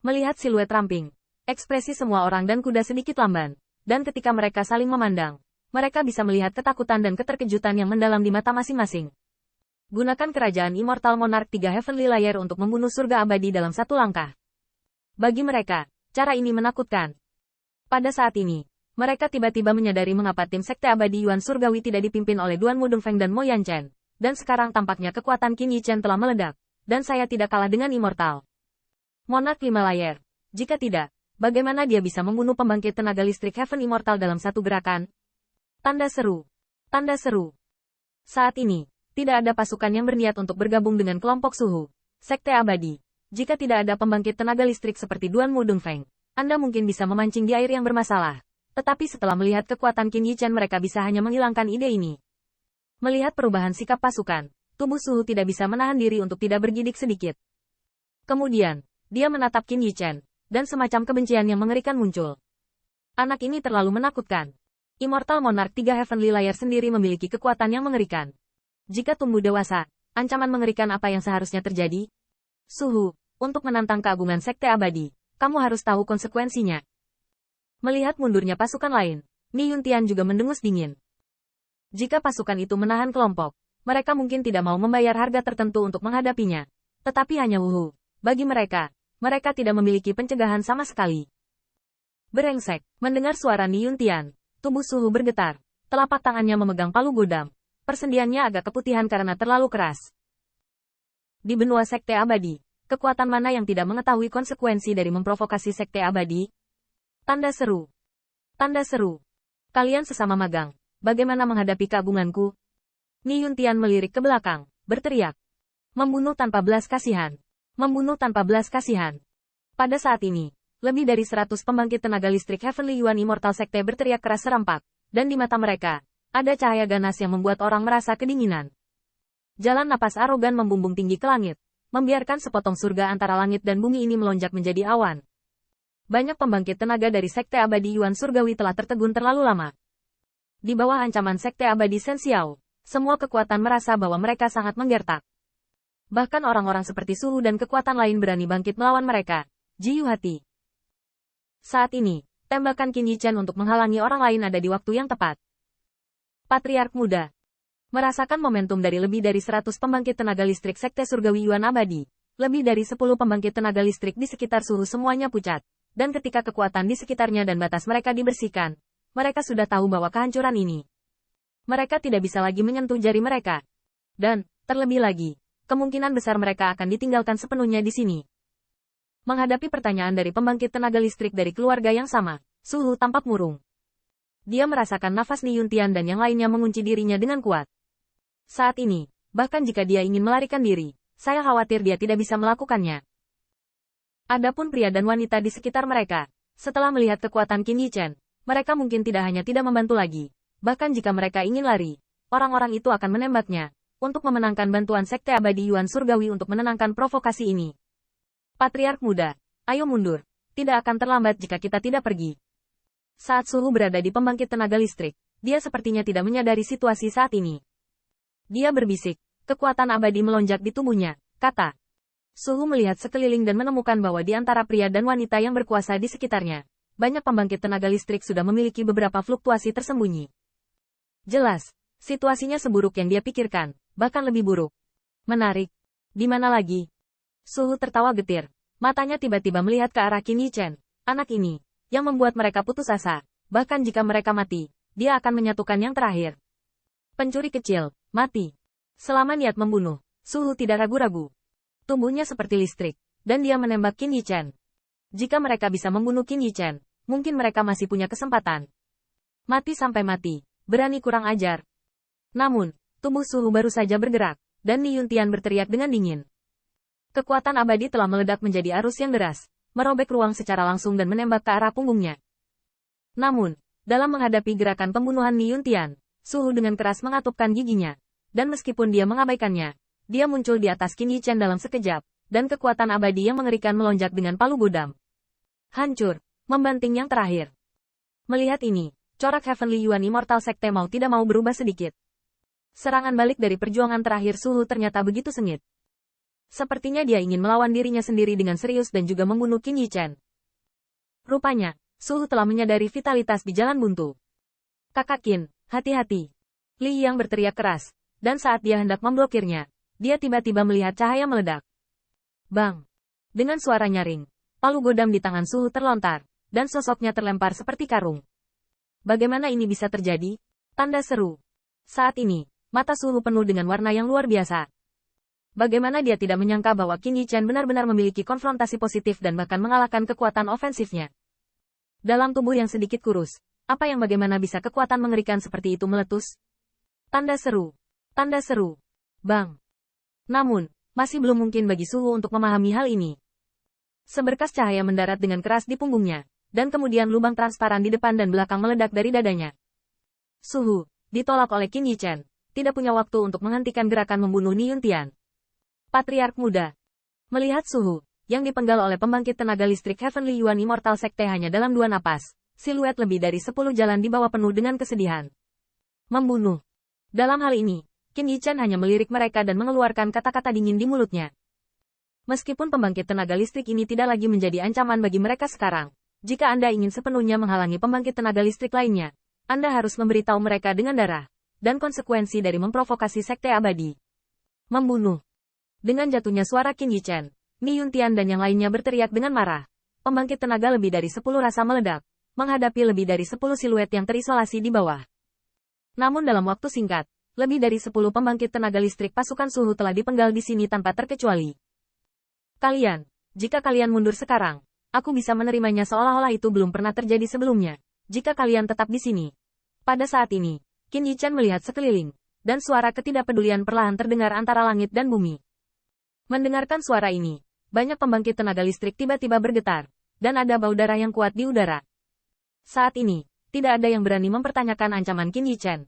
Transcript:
Melihat siluet ramping, ekspresi semua orang dan kuda sedikit lamban, dan ketika mereka saling memandang, mereka bisa melihat ketakutan dan keterkejutan yang mendalam di mata masing-masing. Gunakan kerajaan Immortal Monarch 3 Heavenly Layer untuk membunuh surga abadi dalam satu langkah. Bagi mereka, cara ini menakutkan. Pada saat ini, mereka tiba-tiba menyadari mengapa tim Sekte Abadi Yuan Surgawi tidak dipimpin oleh Duan Mudongfeng dan Mo Yanchen, dan sekarang tampaknya kekuatan Qin Yichen telah meledak, dan saya tidak kalah dengan Immortal Monarch 5 Layer. Jika tidak, bagaimana dia bisa membunuh pembangkit tenaga listrik Heaven Immortal dalam satu gerakan? Tanda seru. Tanda seru. Saat ini, tidak ada pasukan yang berniat untuk bergabung dengan kelompok Suhu, Sekte Abadi. Jika tidak ada pembangkit tenaga listrik seperti Duan Mudongfeng, Anda mungkin bisa memancing di air yang bermasalah. Tetapi setelah melihat kekuatan Qin Yichen mereka bisa hanya menghilangkan ide ini. Melihat perubahan sikap pasukan, tubuh Suhu tidak bisa menahan diri untuk tidak bergidik sedikit. Kemudian, dia menatap Qin Yichen, dan semacam kebencian yang mengerikan muncul. Anak ini terlalu menakutkan. Immortal Monarch 3 Heavenly Layer sendiri memiliki kekuatan yang mengerikan. Jika tumbuh dewasa, ancaman mengerikan apa yang seharusnya terjadi? Suhu, untuk menantang keagungan Sekte Abadi, kamu harus tahu konsekuensinya. Melihat mundurnya pasukan lain, Ni Yuntian juga mendengus dingin. Jika pasukan itu menahan kelompok, mereka mungkin tidak mau membayar harga tertentu untuk menghadapinya. Tetapi hanya wuhu. Bagi mereka tidak memiliki pencegahan sama sekali. Berengsek, mendengar suara Ni Yuntian, tubuh Suhu bergetar, telapak tangannya memegang palu godam. Persendiannya agak keputihan karena terlalu keras. Di benua Sekte Abadi, kekuatan mana yang tidak mengetahui konsekuensi dari memprovokasi Sekte Abadi? Tanda seru. Tanda seru. Kalian sesama magang, bagaimana menghadapi keagunganku? Ni Yuntian melirik ke belakang, berteriak. Membunuh tanpa belas kasihan. Membunuh tanpa belas kasihan. Pada saat ini, lebih dari 100 pembangkit tenaga listrik Heavenly Yuan Immortal Sekte berteriak keras serempak, dan di mata mereka, ada cahaya ganas yang membuat orang merasa kedinginan. Jalan napas arogan membumbung tinggi ke langit, membiarkan sepotong surga antara langit dan bumi ini melonjak menjadi awan. Banyak pembangkit tenaga dari Sekte Abadi Yuan Surgawi telah tertegun terlalu lama. Di bawah ancaman Sekte Abadi Shen Xiao, semua kekuatan merasa bahwa mereka sangat menggertak. Bahkan orang-orang seperti Suhu dan kekuatan lain berani bangkit melawan mereka. Ji Yuhati. Saat ini, tembakan Qin Yichen untuk menghalangi orang lain ada di waktu yang tepat. Patriark Muda. Merasakan momentum dari lebih dari 100 pembangkit tenaga listrik Sekte Surgawi Yuan Abadi. Lebih dari 10 pembangkit tenaga listrik di sekitar Suhu semuanya pucat. Dan ketika kekuatan di sekitarnya dan batas mereka dibersihkan, mereka sudah tahu bahwa kehancuran ini. Mereka tidak bisa lagi menyentuh jari mereka. Dan, terlebih lagi, kemungkinan besar mereka akan ditinggalkan sepenuhnya di sini. Menghadapi pertanyaan dari pembangkit tenaga listrik dari keluarga yang sama, Suhu tampak murung. Dia merasakan nafas Ni Yuntian dan yang lainnya mengunci dirinya dengan kuat. Saat ini, bahkan jika dia ingin melarikan diri, saya khawatir dia tidak bisa melakukannya. Adapun pria dan wanita di sekitar mereka, setelah melihat kekuatan Qin Yichen, mereka mungkin tidak hanya tidak membantu lagi, bahkan jika mereka ingin lari, orang-orang itu akan menembaknya, untuk memenangkan bantuan Sekte Abadi Yuan Surgawi untuk menenangkan provokasi ini. Patriark Muda, ayo mundur, tidak akan terlambat jika kita tidak pergi. Saat Suhu berada di pembangkit tenaga listrik, dia sepertinya tidak menyadari situasi saat ini. Dia berbisik, kekuatan abadi melonjak di tubuhnya, kata. Suhu melihat sekeliling dan menemukan bahwa di antara pria dan wanita yang berkuasa di sekitarnya, banyak pembangkit tenaga listrik sudah memiliki beberapa fluktuasi tersembunyi. Jelas, situasinya seburuk yang dia pikirkan, bahkan lebih buruk. Menarik. Di mana lagi? Suhu tertawa getir. Matanya tiba-tiba melihat ke arah Qin Yichen, anak ini, yang membuat mereka putus asa. Bahkan jika mereka mati, dia akan menyatukan yang terakhir. Pencuri kecil, mati. Selama niat membunuh, Suhu tidak ragu-ragu. Tubuhnya seperti listrik, dan dia menembak Qin Yichen. Jika mereka bisa membunuh Qin Yichen, mungkin mereka masih punya kesempatan. Mati sampai mati, berani kurang ajar. Namun, tubuh Suhu baru saja bergerak, dan Ni Yuntian berteriak dengan dingin. Kekuatan abadi telah meledak menjadi arus yang deras, merobek ruang secara langsung dan menembak ke arah punggungnya. Namun, dalam menghadapi gerakan pembunuhan Ni Yuntian, Suhu dengan keras mengatupkan giginya. Dan meskipun dia mengabaikannya, dia muncul di atas Qin Yichen dalam sekejap, dan kekuatan abadi yang mengerikan melonjak dengan palu godam. Hancur, membanting yang terakhir. Melihat ini, corak Heavenly Yuan Immortal Sekte mau tidak mau berubah sedikit. Serangan balik dari perjuangan terakhir Suhu ternyata begitu sengit. Sepertinya dia ingin melawan dirinya sendiri dengan serius dan juga membunuh Qin Yichen. Rupanya, Suhu telah menyadari vitalitas di jalan buntu. Kakak Qin, hati-hati. Li Yang berteriak keras, dan saat dia hendak memblokirnya, dia tiba-tiba melihat cahaya meledak. Bang! Dengan suara nyaring, palu godam di tangan Suhu terlontar, dan sosoknya terlempar seperti karung. Bagaimana ini bisa terjadi? Tanda seru. Saat ini, mata Suhu penuh dengan warna yang luar biasa. Bagaimana dia tidak menyangka bahwa Qin Yichen benar-benar memiliki konfrontasi positif dan bahkan mengalahkan kekuatan ofensifnya. Dalam tubuh yang sedikit kurus, apa yang bagaimana bisa kekuatan mengerikan seperti itu meletus? Tanda seru. Tanda seru. Bang. Namun, masih belum mungkin bagi Suhu untuk memahami hal ini. Seberkas cahaya mendarat dengan keras di punggungnya, dan kemudian lubang transparan di depan dan belakang meledak dari dadanya. Suhu, ditolak oleh Qin Yichen, tidak punya waktu untuk menghentikan gerakan membunuh Ni Yuntian. Patriark muda. Melihat Suhu, yang dipenggal oleh pembangkit tenaga listrik Heavenly Yuan Immortal Sekte hanya dalam 2 napas, siluet lebih dari 10 jalan di bawah penuh dengan kesedihan. Membunuh. Dalam hal ini, Qin Yichen hanya melirik mereka dan mengeluarkan kata-kata dingin di mulutnya. Meskipun pembangkit tenaga listrik ini tidak lagi menjadi ancaman bagi mereka sekarang, jika Anda ingin sepenuhnya menghalangi pembangkit tenaga listrik lainnya, Anda harus memberitahu mereka dengan darah, dan konsekuensi dari memprovokasi sekte abadi. Membunuh. Dengan jatuhnya suara Qin Yichen, Ni Yuntian dan yang lainnya berteriak dengan marah. Pembangkit tenaga lebih dari 10 rasa meledak, menghadapi lebih dari 10 siluet yang terisolasi di bawah. Namun dalam waktu singkat, lebih dari 10 pembangkit tenaga listrik pasukan Suhu telah dipenggal di sini tanpa terkecuali. Kalian, jika kalian mundur sekarang, aku bisa menerimanya seolah-olah itu belum pernah terjadi sebelumnya. Jika kalian tetap di sini. Pada saat ini, Qin Yichen melihat sekeliling, dan suara ketidakpedulian perlahan terdengar antara langit dan bumi. Mendengarkan suara ini, banyak pembangkit tenaga listrik tiba-tiba bergetar, dan ada bau darah yang kuat di udara. Saat ini, tidak ada yang berani mempertanyakan ancaman Qin Yichen.